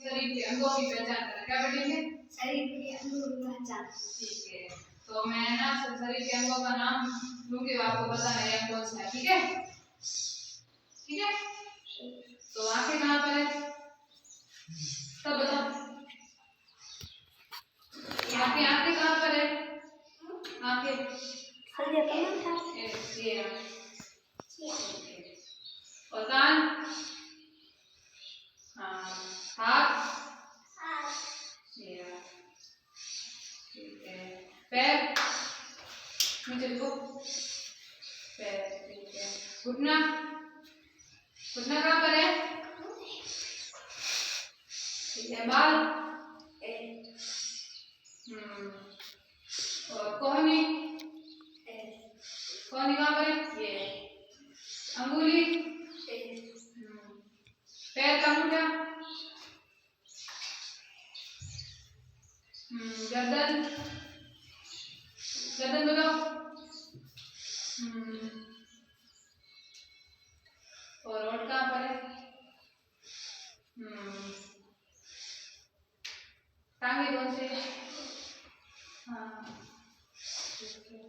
शरीर के अंगों की पहचान करें। क्या पढ़ेंगे? शरीर के अंगों की पहचान। ठीक है, तो मैं ना शरीर के अंगों का नाम लूंगी, आपको बताना है कौन सा है। ठीक है, ठीक है। तो आंखें कहाँ पर है? सब बताओ। आंखें आंखें कहाँ पर है? आंखें ये और कान? हाँ, हाथ? ठीक है। पैर? नीचे देखो। पैर, ठीक है। घुटना? घुटना कहाँ पर है? ठीक है। बाल? और कोहनी? कोहनी कहाँ पर है? ये। अंगुली? पैर का अंगूठा? गर्दन? गर्दन बताओ। और होठ कहाँ पर है? टांगे कौन से? हाँ, ठीक है।